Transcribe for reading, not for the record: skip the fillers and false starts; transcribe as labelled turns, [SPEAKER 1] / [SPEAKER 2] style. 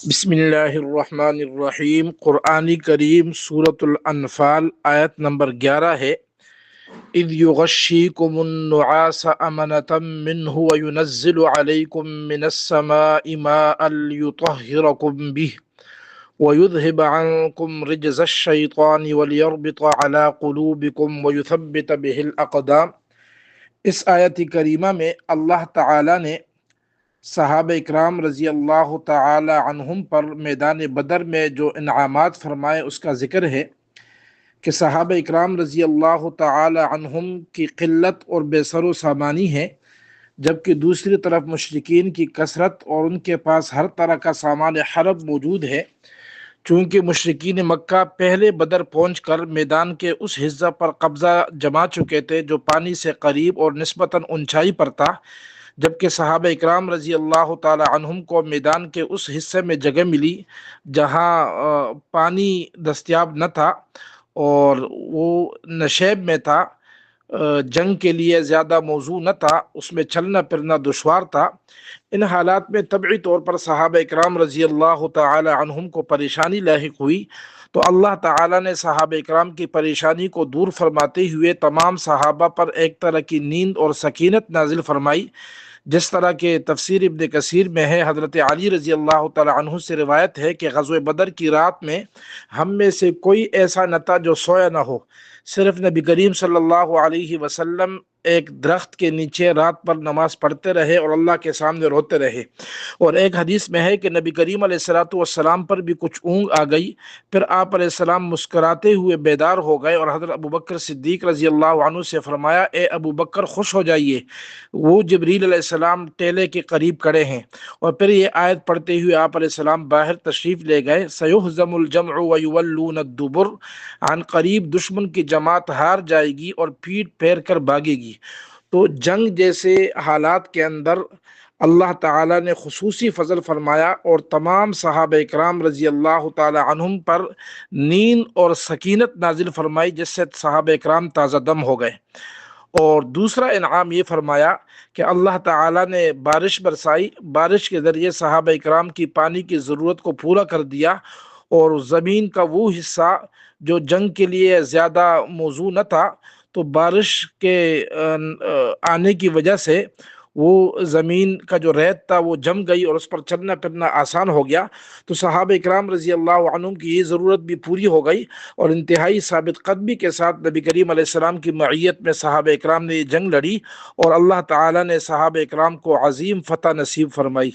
[SPEAKER 1] بسم اللہ الرحمن الرحیم۔ قرآن کریم سورۃ الانفال آیت نمبر 11 ہے۔ اذ یغشیکم النعاس امنۃ منہ وینزل علیکم من السماء ماء لیطہرکم بہ ویذہب عنکم رجز الشیطان ولیربط علی قلوبکم ویثبت بہ الاقدام۔ اس آیت کریمہ میں اللہ تعالی نے صحابہ اکرام رضی اللہ تعالی عنہم پر میدان بدر میں جو انعامات فرمائے اس کا ذکر ہے کہ صحابہ اکرام رضی اللہ تعالی عنہم کی قلت اور بے سر و سامانی ہے، جبکہ دوسری طرف مشرکین کی کثرت اور ان کے پاس ہر طرح کا سامان حرب موجود ہے۔ چونکہ مشرکین مکہ پہلے بدر پہنچ کر میدان کے اس حصہ پر قبضہ جما چکے تھے جو پانی سے قریب اور نسبتاً اونچائی پر تھا، جبکہ صحابہ اکرام رضی اللہ تعالی عنہم کو میدان کے اس حصے میں جگہ ملی جہاں پانی دستیاب نہ تھا اور وہ نشیب میں تھا، جنگ کے لیے زیادہ موزوں نہ تھا، اس میں چلنا پھرنا دشوار تھا۔ ان حالات میں طبعی طور پر صحابہ اکرام رضی اللہ تعالی عنہم کو پریشانی لاحق ہوئی، تو اللہ تعالیٰ نے صحابہ اکرام کی پریشانی کو دور فرماتے ہوئے تمام صحابہ پر ایک طرح کی نیند اور سکینت نازل فرمائی، جس طرح کہ تفسیر ابن کثیر میں ہے۔ حضرت علی رضی اللہ تعالی عنہ سے روایت ہے کہ غزوہ بدر کی رات میں ہم میں سے کوئی ایسا نہ تھا جو سویا نہ ہو، صرف نبی کریم صلی اللہ علیہ وسلم ایک درخت کے نیچے رات پر نماز پڑھتے رہے اور اللہ کے سامنے روتے رہے۔ اور ایک حدیث میں ہے کہ نبی کریم علیہ الصلوۃ والسلام پر بھی کچھ اونگ آ گئی، پھر آپ علیہ السلام مسکراتے ہوئے بیدار ہو گئے اور حضرت ابوبکر صدیق رضی اللہ عنہ سے فرمایا، اے ابوبکر خوش ہو جائیے، وہ جبریل علیہ السلام ٹیلے کے قریب کھڑے ہیں۔ اور پھر یہ آیت پڑھتے ہوئے آپ علیہ السلام باہر تشریف لے گئے۔ سیہزم الجمع ویولون الدبر، عن قریب دشمن کی جماعت ہار جائے گی اور پیٹ پھیر کر بھاگے گی۔ تو جنگ جیسے حالات کے اندر اللہ تعالیٰ نے خصوصی فضل فرمایا اور تمام صحابہ اکرام رضی اللہ تعالی عنہم پر نیند اور سکینت نازل فرمائی، جس سے صحابہ اکرام تازہ دم ہو گئے۔ اور دوسرا انعام یہ فرمایا کہ اللہ تعالیٰ نے بارش برسائی، بارش کے ذریعے صحابہ اکرام کی پانی کی ضرورت کو پورا کر دیا، اور زمین کا وہ حصہ جو جنگ کے لیے زیادہ موزوں نہ تھا، تو بارش کے آنے کی وجہ سے وہ زمین کا جو ریت تھا وہ جم گئی اور اس پر چلنا پھرنا آسان ہو گیا۔ تو صحابہ اکرام رضی اللہ عنہم کی یہ ضرورت بھی پوری ہو گئی، اور انتہائی ثابت قدمی کے ساتھ نبی کریم علیہ السلام کی معیت میں صحابہ اکرام نے یہ جنگ لڑی، اور اللہ تعالیٰ نے صحابہ اکرام کو عظیم فتح نصیب فرمائی۔